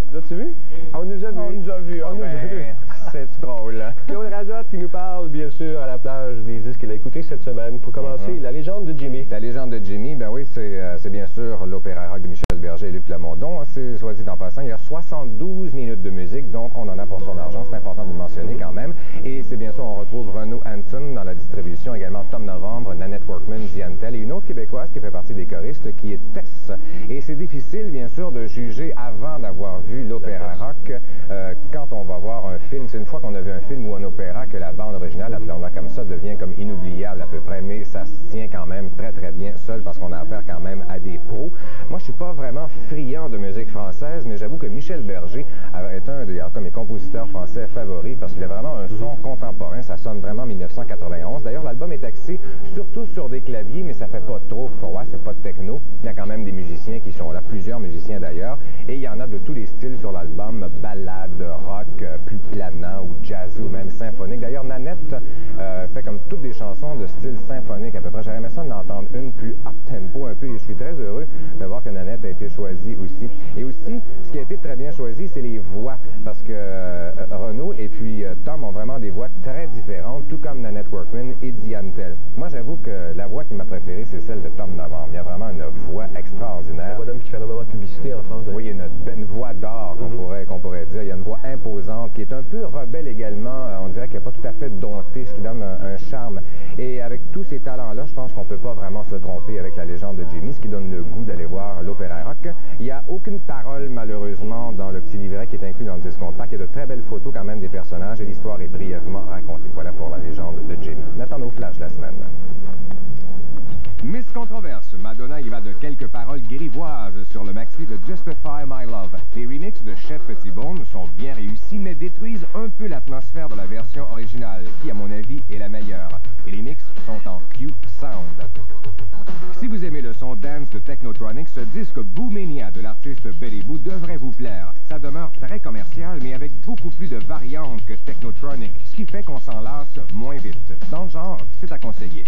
On nous a-tu vu? On nous a vu. On nous a vu. On nous a vu. C'est drôle. Claude Rajot qui nous parle, bien sûr, à la plage des disques qu'il a écouté cette semaine. Pour commencer, La légende de Jimmy. La légende de Jimmy, ben oui, c'est bien sûr l'opéra rock de Michel Berger et Luc Plamondon. C'est, soit dit en passant, il y a 72 minutes de musique, donc on en a pour son argent. C'est important de le mentionner quand même. Et c'est bien sûr, on retrouve Renaud Hanson dans la distribution, également Tom Novembre, Nanette Workman, Diane-Tell et une autre Québécoise qui fait partie des choristes, qui est Tess. Et c'est difficile, bien sûr, de juger avant d'avoir vu l'opéra rock quand on va voir un film. C'est une fois qu'on a vu un film ou un opéra que la bande originale, appelons-la comme ça, devient comme inoubliable à peu près, mais ça se tient quand même très très bien seul parce qu'on a affaire quand même à des pros. Moi, je suis pas vraiment friand de musique française, mais j'avoue que Michel Berger est un de mes compositeurs français favoris parce qu'il a vraiment un son contemporain. Ça sonne vraiment 1991. D'ailleurs, l'album est axé surtout sur des claviers, mais ça fait pas trop froid, c'est pas de techno. Il y a quand même des musiciens qui sont là, plusieurs musiciens d'ailleurs, et il y en a de tous les styles sur l'album, ballade, rock, plus planant ou jazz ou même symphonique. D'ailleurs, Nanette fait comme toutes des chansons de style symphonique à peu près. J'aurais aimé ça d'entendre une plus up-tempo un peu et je suis très heureux de voir que Nanette a été choisie aussi. Et aussi, ce qui a été très bien choisi, c'est les voix parce que Renaud et puis Tom ont vraiment des voix très différentes, tout comme Nanette Workman et Diane-Tell. Moi, j'avoue que la voix qui m'a préférée, c'est celle de Tom Novembre. Il y a vraiment une voix extraordinaire. Un bonhomme qui fait énormément de publicité en France. Oui, il y a une voix d'or qu'on pourrait dire. Il y a une voix imposante qui est un peu rebelle également. On dirait qu'elle n'est pas tout à fait domptée, ce qui donne un charme. Et avec tous ces talents-là, je pense qu'on ne peut pas vraiment se tromper avec la légende de Jimmy, ce qui donne le goût d'aller voir l'opéra rock. Il n'y a aucune parole, malheureusement, dans le petit livret qui est inclus dans le disque compact. Il y a de très belles photos quand même des personnages et l'histoire est brièvement racontée. Voilà pour la légende de Jimmy. Maintenant, nos flashs de la semaine. Miss Controverse, Madonna y va de quelques paroles grivoises sur le maxi de Justify My Love. Les remixes de Chef Petitbone sont bien réussis, mais détruisent un peu l'atmosphère de la version originale, qui, à mon avis, est la meilleure. Et les mix sont en Q-Sound. Si vous aimez le son dance de Technotronic, ce disque Boomania de l'artiste Betty Boo devrait vous plaire. Ça demeure très commercial, mais avec beaucoup plus de variantes que Technotronic, ce qui fait qu'on s'en lasse moins vite. Dans le genre, c'est à conseiller.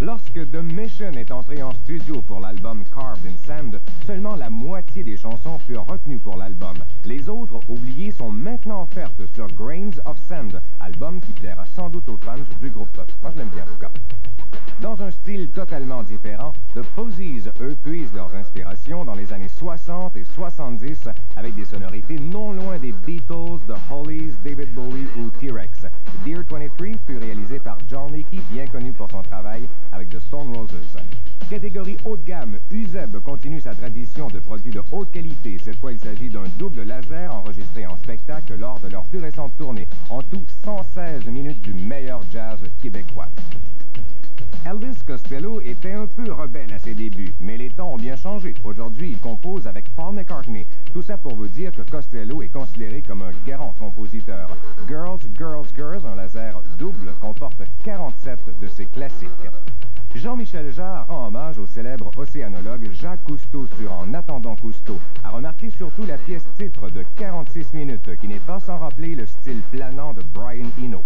Lorsque The Mission est entré en studio pour l'album Carved in Sand, seulement la moitié des chansons furent retenues pour l'album. Les autres, oubliées, sont maintenant offertes sur Grains of Sand, album qui plaira sans doute aux fans du groupe. Moi, je l'aime bien en tout cas. Dans un style totalement différent, The Posies, eux, puisent leurs inspirations dans les années 60 et 70 avec des sonorités non loin des Beatles, The Hollies, David Bowie ou T-Rex. Dear 23 fut réalisé par John Leckie, bien connu pour son travail avec The Stone Roses. Catégorie haut de gamme, Uzeb continue sa tradition de produits de haute qualité. Cette fois, il s'agit d'un double laser enregistré en spectacle lors de leur plus récente tournée. En tout, 116 minutes du meilleur jazz québécois. Elvis Costello était un peu rebelle à ses débuts, mais les temps ont bien changé. Aujourd'hui, il compose avec Paul McCartney. Tout ça pour vous dire que Costello est considéré comme un grand compositeur. Girls, Girls, Girls, un laser double, comporte 47 de ses classiques. Jean-Michel Jarre rend hommage au célèbre océanologue Jacques Cousteau sur En attendant Cousteau. A remarquer surtout la pièce titre de 46 minutes, qui n'est pas sans rappeler le style planant de Brian Eno.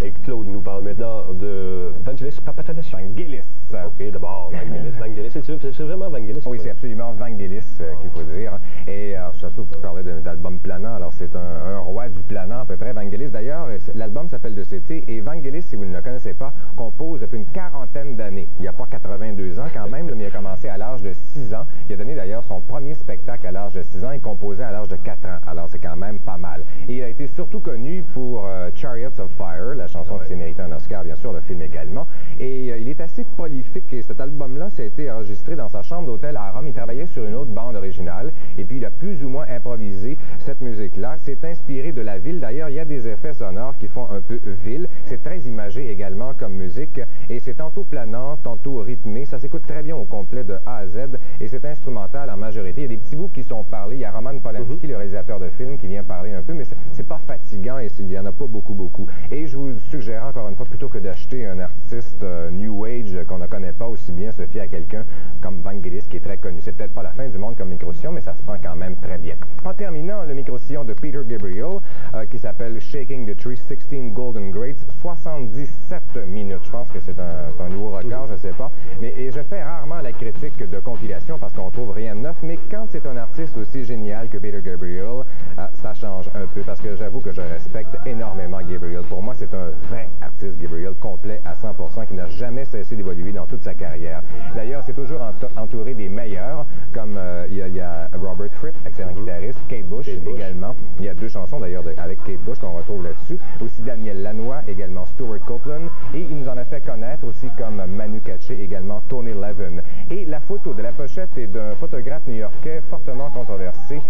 Et Claude nous parle maintenant de Vangelis Papatadachis. Vangelis. OK, d'abord, Vangelis. C'est vraiment Vangelis? Oui, c'est absolument Vangelis qu'il faut dire. Et surtout, vous parlez d'album planant, alors c'est un roi du planant à peu près, Vangelis. D'ailleurs, l'album s'appelle De Cité, et Vangelis, si vous ne le connaissez pas, compose depuis une quarantaine d'années. Il n'y a pas 82 ans quand même, mais il a commencé à l'âge de 6 ans. Il a donné d'ailleurs son premier spectacle à l'âge de 6 ans et composait à l'âge de 4 ans. Alors c'est quand même pas mal. Et il a été surtout connu pour Chariots of Fire, la chanson qui s'est mérité un Oscar, bien sûr, le film également. Et il est assez prolifique. Et cet album-là, ça a été enregistré dans sa chambre d'hôtel à Rome. Il travaillait sur une autre bande originale. Et puis, il a plus ou moins improvisé cette musique-là. C'est inspiré de la ville. D'ailleurs, il y a des effets sonores qui font un peu ville. C'est très imagé également comme musique. Et c'est tantôt planant, tantôt rythmé. Ça s'écoute très bien au complet de A à Z. Et c'est instrumental en majorité. Il y a des petits bouts qui sont parlés. Il y a Roman Polanski, le réalisateur de film, qui vient parler un peu. Mais c'est pas fatigant et il n'y en a pas beaucoup. Et je vous suggère encore une fois, plutôt que d'acheter un artiste New Age qu'on ne connaît pas aussi bien, bien se fier à quelqu'un comme Vangelis qui est très connu. C'est peut-être pas la fin du monde comme micro-sillon, mais ça se prend quand même très bien. En terminant, le micro-sillon de Peter Gabriel, qui s'appelle Shaking the Tree 16 Golden Grades, 77 minutes. Je pense que c'est un nouveau record, je sais pas. Mais et je fais rarement la critique de compilation parce qu'on trouve rien de neuf, mais quand c'est un artiste aussi génial que Peter Gabriel, ça change un peu parce que j'avoue que je respecte énormément Gabriel. Pour moi, c'est un vrai artiste Gabriel, complet à 100%, qui n'a jamais cessé d'évoluer dans toute sa carrière. D'ailleurs, c'est toujours entouré des meilleurs, comme il y a Robert Fripp, excellent guitariste, Kate Bush également. Il y a 2 chansons d'ailleurs avec Kate Bush qu'on retrouve là-dessus. Aussi Daniel Lanois, également Stuart Copeland. Et il nous en a fait connaître aussi comme Manu Katché, également Tony Levin. Et la photo de la pochette est d'un photographe new-yorkais fortement controversé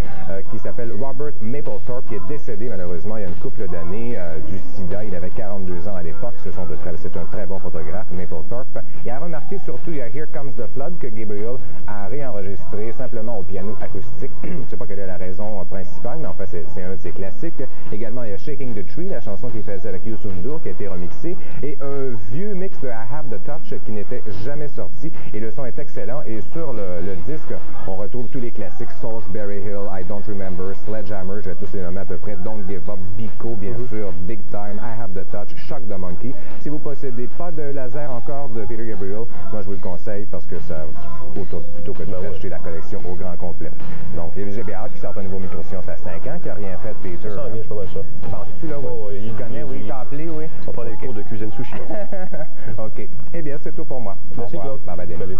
qui s'appelle Robert Mapplethorpe, qui est décédé malheureusement il y a une couple d'années du sida. Il avait 42 ans à l'époque. C'est un très bon photographe, Mapplethorpe. Et à remarquer surtout, il y a Here Comes the Flood que Gabriel a réenregistré simplement au piano acoustique. Je ne sais pas quelle est la raison principale, mais en fait, c'est un de ses classiques. Également, il y a Shaking the Tree, la chanson qu'il faisait avec Youssou N'Dour, qui a été remixée, et un vieux mix de I Have the Touch qui n'était jamais sorti. Et le son est excellent. Et sur le disque, on retrouve tous les classiques, Salisbury Hill, I Don't Remember, Sledgehammer, je vais tous les nommer à peu près, Don't Give Up, Biko, bien sûr, Big Time, I Have the Touch, Shock the Monkey. Si vous possédez pas de laser encore de Peter Gabriel, moi je vous le conseille parce que ça, plutôt que de acheter la collection au grand complet. Donc, j'ai bien hâte qu'il sorte un nouveau micro-sillon, ça fait 5 ans qu'il n'a rien fait, Peter. Ça sent bien, je suis pas mal ça. Penses-tu là? Oui, tu connais, oui, t'as appelé, oui. On prend des cours de cuisine sushi. OK. Eh bien, c'est tout pour moi. Merci, Claude. Bye bye, Denis. Salut.